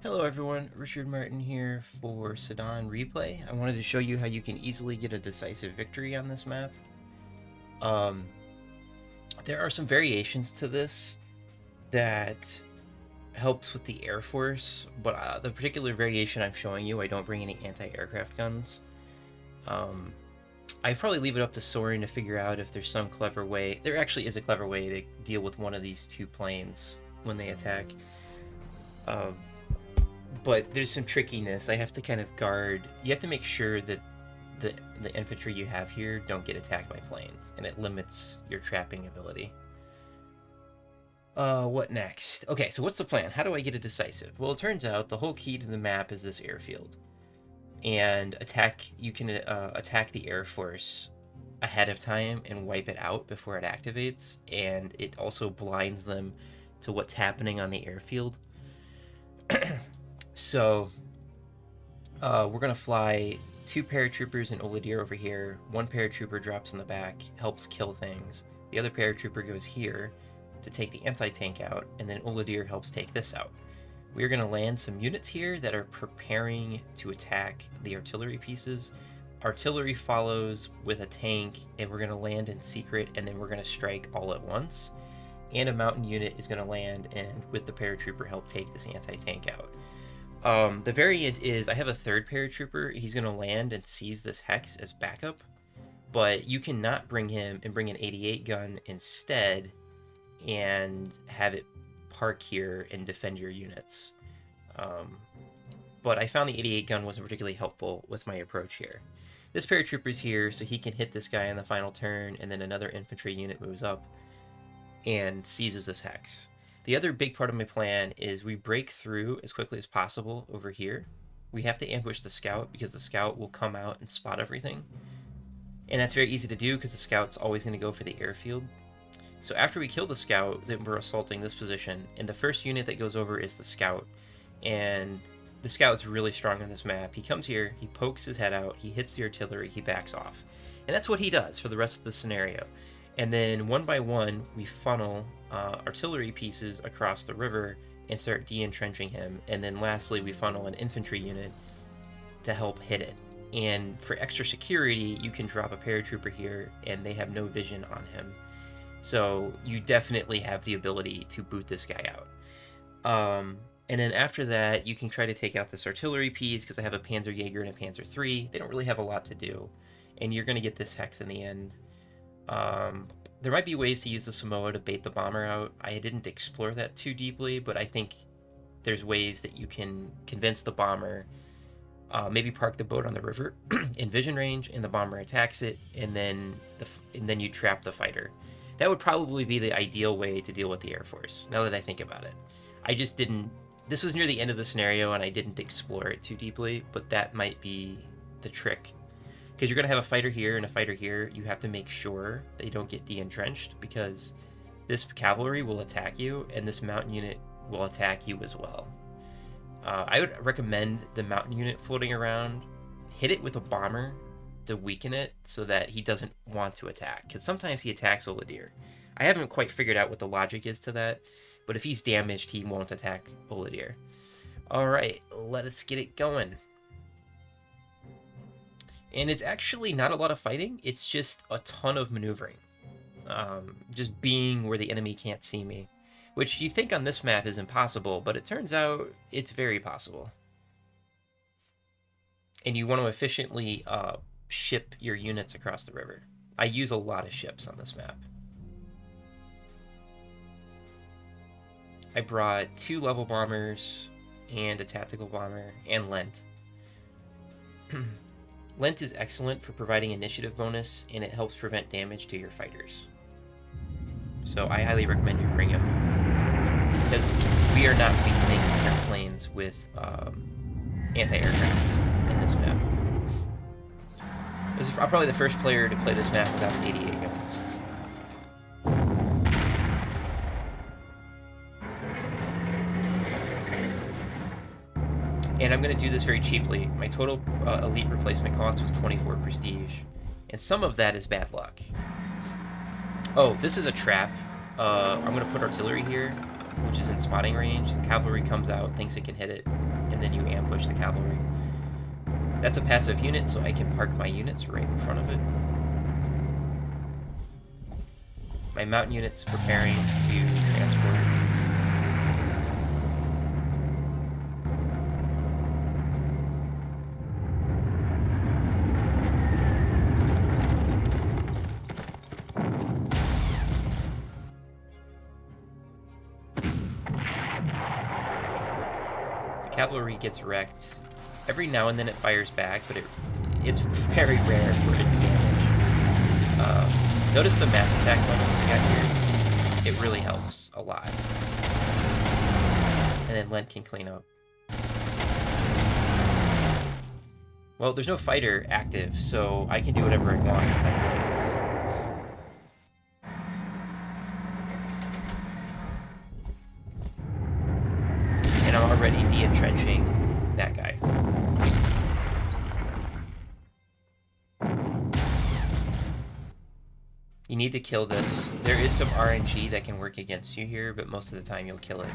Hello everyone, Richard Martin here for Sedan Replay. I wanted to show you how you can easily get a decisive victory on this map. Um, there are some variations to this that helps with the Air Force, but the particular variation I'm showing you, I don't bring any anti-aircraft guns. I probably leave it up to Soren to figure out if there's some clever way. There actually is a clever way to deal with one of these two planes when they attack. But there's some trickiness. I have to kind of guard. You have to make sure that the infantry you have here don't get attacked by planes, and it limits your trapping ability. What next? Okay, so what's the plan? How do I get a decisive? Well, it turns out the whole key to the map is this airfield, and you can attack the Air Force ahead of time and wipe it out before it activates, and it also blinds them to what's happening on the airfield. So we're gonna fly two paratroopers and Oladir over here. One paratrooper drops in the back, helps kill things. The other paratrooper goes here to take the anti-tank out, and then Oladir helps take this out. We're gonna land some units here that are preparing to attack the artillery pieces. Artillery follows with a tank, and we're gonna land in secret, and then we're gonna strike all at once. And a mountain unit is gonna land and with the paratrooper help take this anti-tank out. The variant is I have a third paratrooper. He's going to land and seize this hex as backup, but you cannot bring him and bring an 88 gun instead and have it park here and defend your units. But I found the 88 gun wasn't particularly helpful with my approach here. This paratrooper's here so he can hit this guy on the final turn, and then another infantry unit moves up and seizes this hex. The other big part of my plan is we break through as quickly as possible over here. We have to ambush the scout because the scout will come out and spot everything. And that's very easy to do because the scout's always going to go for the airfield. So after we kill the scout, then we're assaulting this position. And the first unit that goes over is the scout. And the scout's really strong on this map. He comes here, he pokes his head out, he hits the artillery, he backs off. And that's what he does for the rest of the scenario. And then one by one, we funnel artillery pieces across the river and start de-entrenching him. And then lastly, we funnel an infantry unit to help hit it. And for extra security, you can drop a paratrooper here and they have no vision on him. So you definitely have the ability to boot this guy out. And then after that, you can try to take out this artillery piece because I have a Panzer Jaeger and a Panzer III. They don't really have a lot to do. And you're going to get this hex in the end. There might be ways to use the Samoa to bait the bomber out. I didn't explore that too deeply, but I think there's ways that you can convince the bomber, maybe park the boat on the river in vision range, and the bomber attacks it, and then you trap the fighter. That would probably be the ideal way to deal with the Air Force, now that I think about it. I just didn't... This was near the end of the scenario, and I didn't explore it too deeply, but that might be the trick. Because you're going to have a fighter here and a fighter here, you have to make sure they don't get de-entrenched, because this cavalry will attack you, and this mountain unit will attack you as well. I would recommend the mountain unit floating around, hit it with a bomber to weaken it so that he doesn't want to attack, because sometimes he attacks Oladir. I haven't quite figured out what the logic is to that, but if he's damaged, he won't attack Oladir. Alright, let us get it going. And it's actually not a lot of fighting, it's just a ton of maneuvering. Just being where the enemy can't see me. Which you think on this map is impossible, but it turns out it's very possible. And you want to efficiently ship your units across the river. I use a lot of ships on this map. I brought 2 level bombers and a tactical bomber and Lent. Lent is excellent for providing initiative bonus, and it helps prevent damage to your fighters. So I highly recommend you bring him, because we are not beginning airplanes with anti-aircraft in this map. I'm probably the first player to play this map without an 88 gun. And I'm going to do this very cheaply. My total elite replacement cost was 24 prestige. And some of that is bad luck. Oh, this is a trap. I'm going to put artillery here. which is in spotting range. The cavalry comes out, thinks it can hit it, and then you ambush the cavalry. That's a passive unit, so I can park my units right in front of it. My mountain unit's preparing to transport. The cavalry gets wrecked. Every now and then it fires back, but it's very rare for it to damage. Notice the mass attack bonus I got here. It really helps a lot. And then Lent can clean up. Well, there's no fighter active, so I can do whatever I want with my planes. And I'm already de-entrenching that guy. You need to kill this. There is some RNG that can work against you here, but most of the time you'll kill it.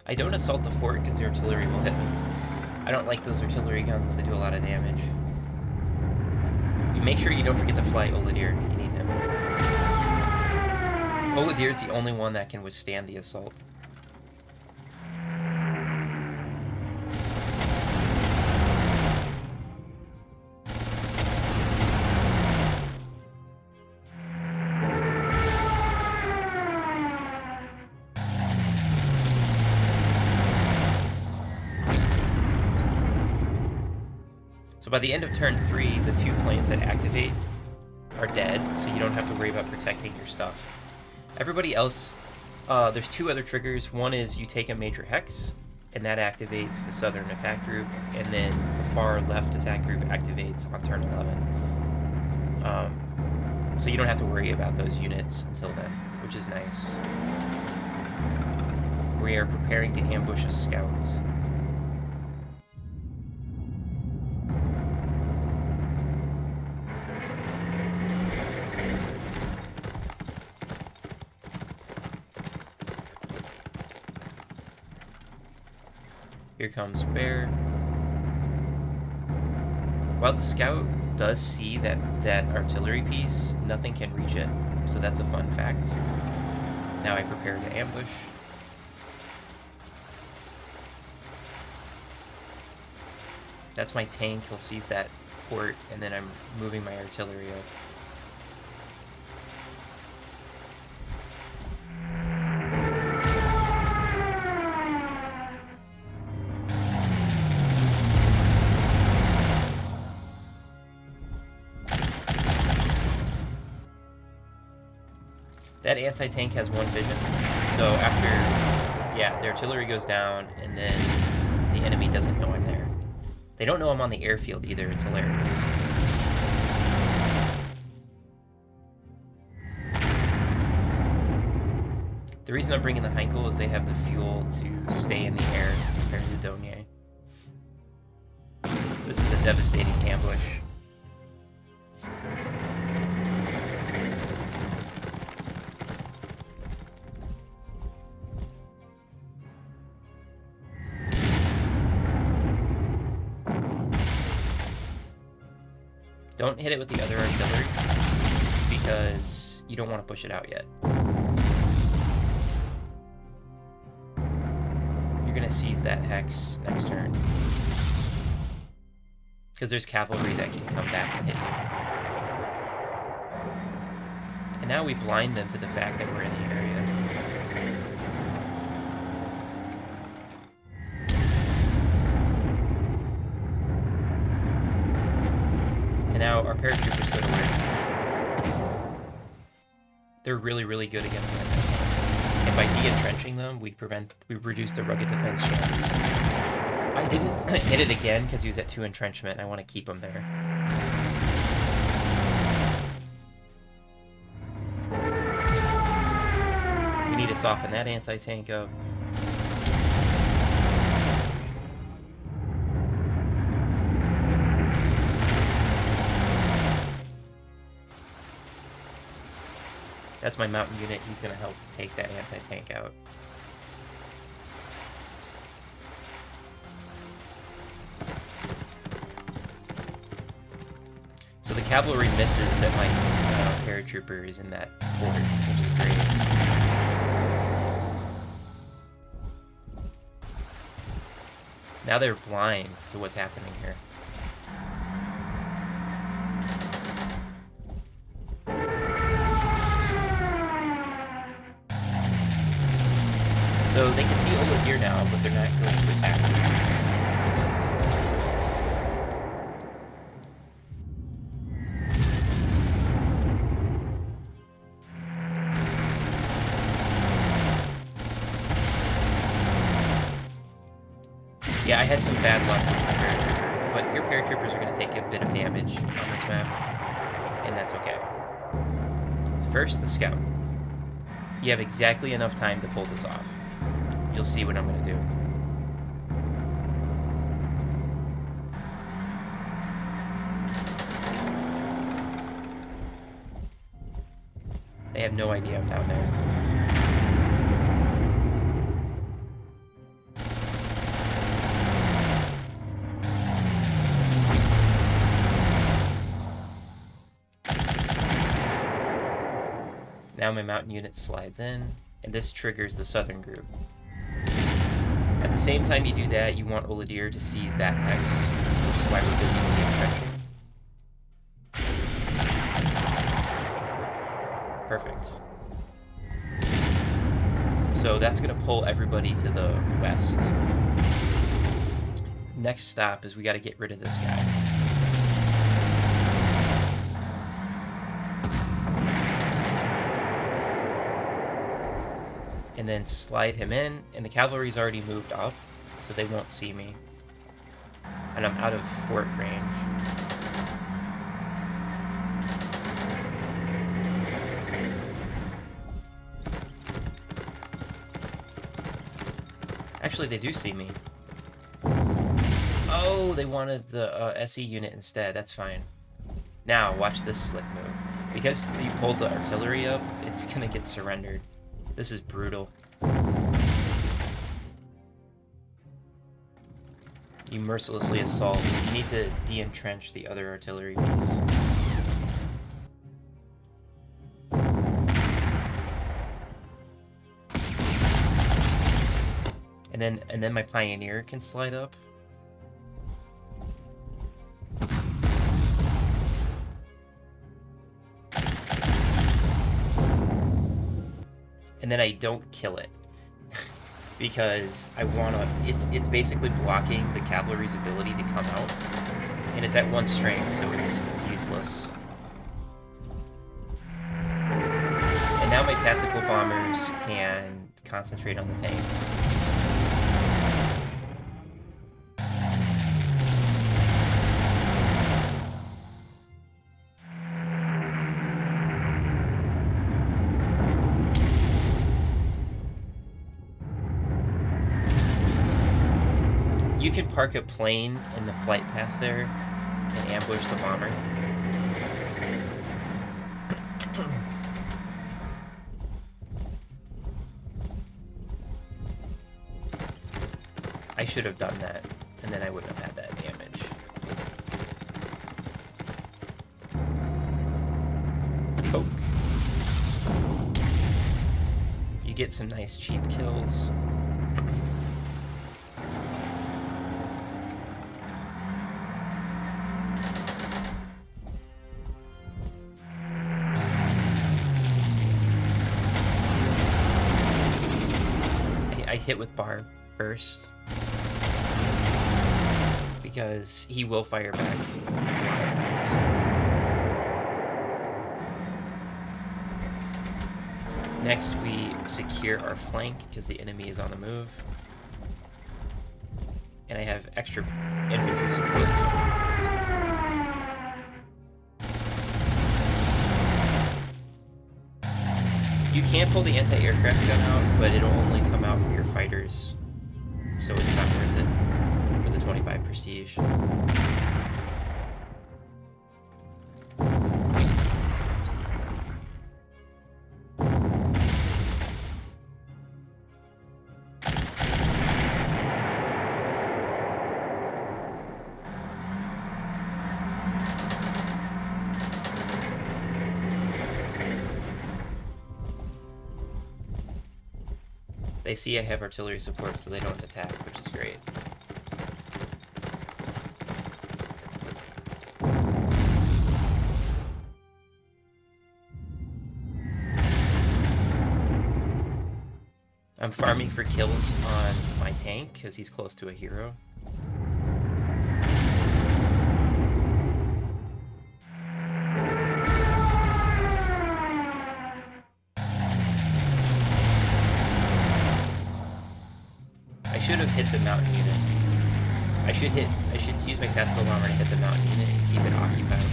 I don't assault the fort because the artillery will hit me. I don't like those artillery guns, they do a lot of damage. You make sure you don't forget to fly Oladir, you need him. Oladir's the only one that can withstand the assault. So by the end of turn 3, the 2 planes that activate are dead, so you don't have to worry about protecting your stuff. Everybody else, there's 2 other triggers. One is you take a major hex, and that activates the southern attack group, and then the far left attack group activates on turn 11. So you don't have to worry about those units until then, which is nice. We are preparing to ambush a scout. Here comes Bear. While the scout does see that artillery piece, nothing can reach it. So that's a fun fact. Now I prepare to ambush. That's my tank. He'll seize that port, and then I'm moving my artillery up. That anti-tank has 1 vision, so after, yeah, the artillery goes down, and then the enemy doesn't know I'm there. They don't know I'm on the airfield either, it's hilarious. The reason I'm bringing the Heinkel is they have the fuel to stay in the air compared to the Donier. This is a devastating ambush. Don't hit it with the other artillery, because you don't want to push it out yet. You're going to seize that hex next turn. Because there's cavalry that can come back and hit you. And now we blind them to the fact that we're in the area. now our paratroopers go to work. They're really, really good against the anti-tank. And by de-entrenching them, we reduce the rugged defense chance. I didn't hit it again because he was at 2 entrenchment. I want to keep him there. We need to soften that anti-tank up. That's my mountain unit. He's going to help take that anti-tank out. So the cavalry misses that my paratrooper is in that port, which is great. Now they're blind to what's happening here. So they can see Oladir now, but they're not going to attack. Yeah, I had some bad luck with my paratrooper, but your paratroopers are going to take a bit of damage on this map, and that's okay. First, the scout. You have exactly enough time to pull this off. You'll see what I'm going to do. They have no idea I'm down there. Now my mountain unit slides in, and this triggers the southern group. At the same time you do that, you want Oladir to seize that hex, which is why we're busy de-entrenching. Perfect. So that's going to pull everybody to the west. Next stop is we got to get rid of this guy. And then slide him in, and the cavalry's already moved up, so they won't see me. And I'm out of fort range. Actually, they do see me. Oh, they wanted the SE unit instead. That's fine. Now, watch this slick move. Because you pulled the artillery up, it's gonna get surrendered. This is brutal. You mercilessly assault. You need to de-entrench the other artillery piece. And then my pioneer can slide up. And then I don't kill it because I wanna. It's basically blocking the cavalry's ability to come out, and it's at 1 strength, so it's useless. And now my tactical bombers can concentrate on the tanks. You can park a plane in the flight path there and ambush the bomber. I should have done that, and then I wouldn't have had that damage. Poke. You get some nice cheap kills. I hit with bar first because he will fire back a lot of times. Next, we secure our flank because the enemy is on the move. And I have extra infantry support. You can pull the anti-aircraft gun out, but it'll only come out for your fighters, so it's not worth it for the 25 prestige. They see I have artillery support, so they don't attack, which is great. I'm farming for kills on my tank, because he's close to a hero. I should have hit the mountain unit. I should use my tactical bomber to hit the mountain unit and keep it occupied.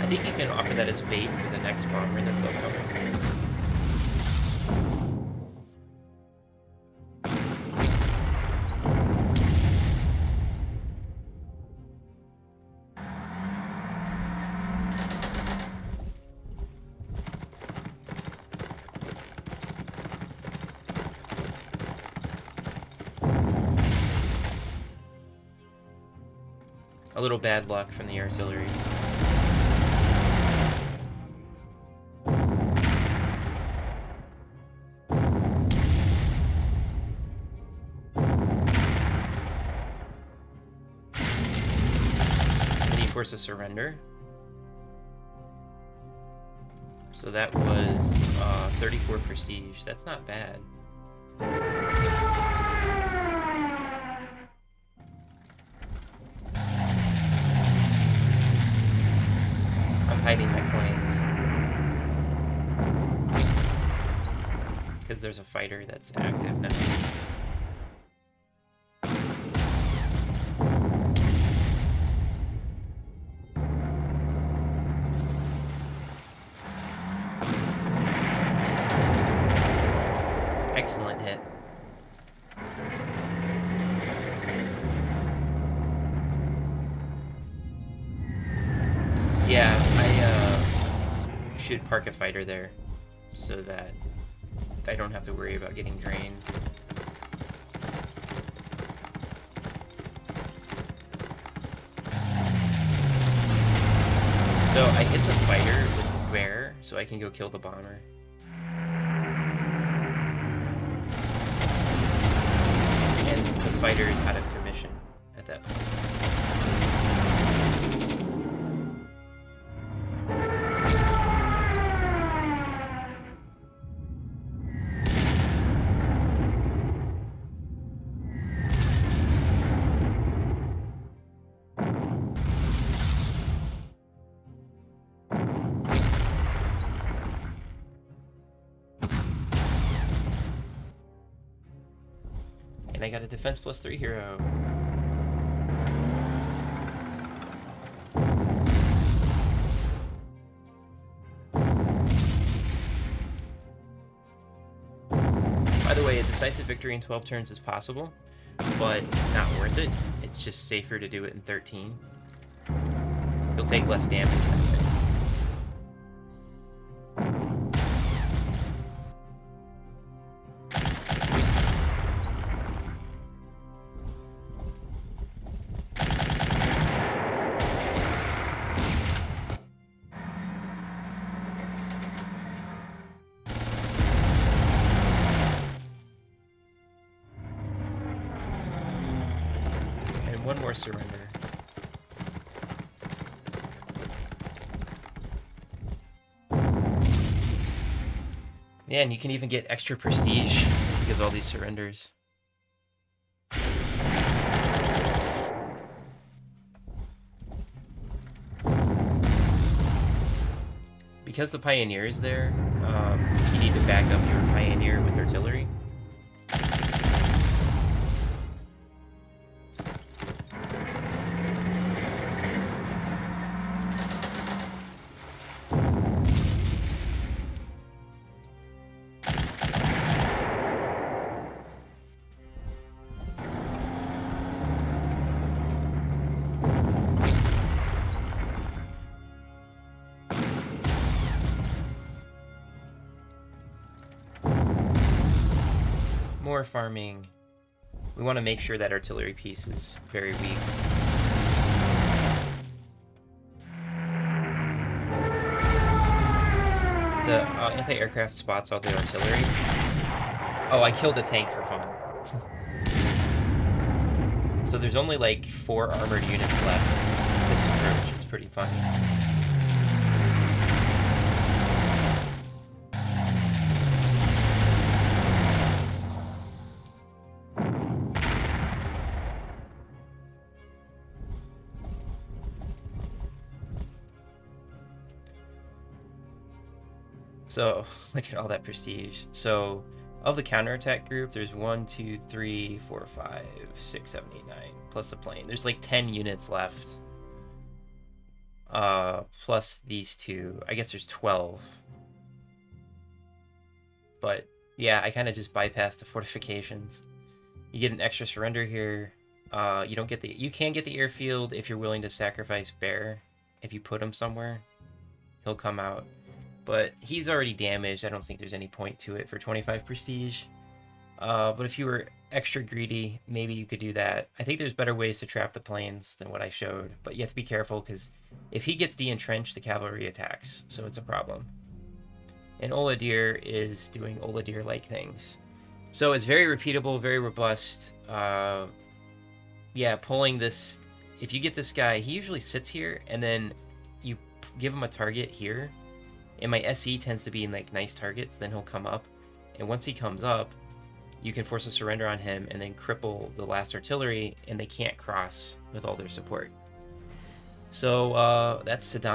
I think you can offer that as bait for the next bomber that's upcoming. A little bad luck from the artillery. Force a surrender. So that was 34 prestige. That's not bad. I'm hiding my planes because there's a fighter that's active now. Excellent hit. Yeah, I should park a fighter there so that I don't have to worry about getting drained. So I hit the fighter with bear so I can go kill the bomber. The fighter is out of commission at that point. And I got a defense +3 hero. By the way, a decisive victory in 12 turns is possible, but not worth it. It's just safer to do it in 13. You'll take less damage that way. one more surrender. Yeah, and you can even get extra prestige because of all these surrenders. Because the Pioneer is there, you need to back up your Pioneer with artillery. More farming. We want to make sure that artillery piece is very weak. The anti-aircraft spots all the artillery. Oh, I killed a tank for fun. So there's only like 4 armored units left with this approach. It's pretty funny. So look at all that prestige. So of the counterattack group, there's 1, 2, 3, 4, 5, 6, 7, 8, 9, plus the plane. There's like 10 units left. Plus these two. I guess there's 12. But yeah, I kind of just bypassed the fortifications. You get an extra surrender here. You don't get the. You can get the airfield if you're willing to sacrifice Bear. If you put him somewhere, he'll come out. But he's already damaged. I don't think there's any point to it for 25 prestige. But if you were extra greedy, maybe you could do that. I think there's better ways to trap the planes than what I showed. But you have to be careful because if he gets de-entrenched, the cavalry attacks. So it's a problem. And Oladir is doing Oladir-like things. So it's very repeatable, very robust. Yeah, pulling this... If you get this guy, he usually sits here, and then you give him a target here. And my SE tends to be in like nice targets, then he'll come up. And once he comes up, you can force a surrender on him and then cripple the last artillery, and they can't cross with all their support. So that's Sedan.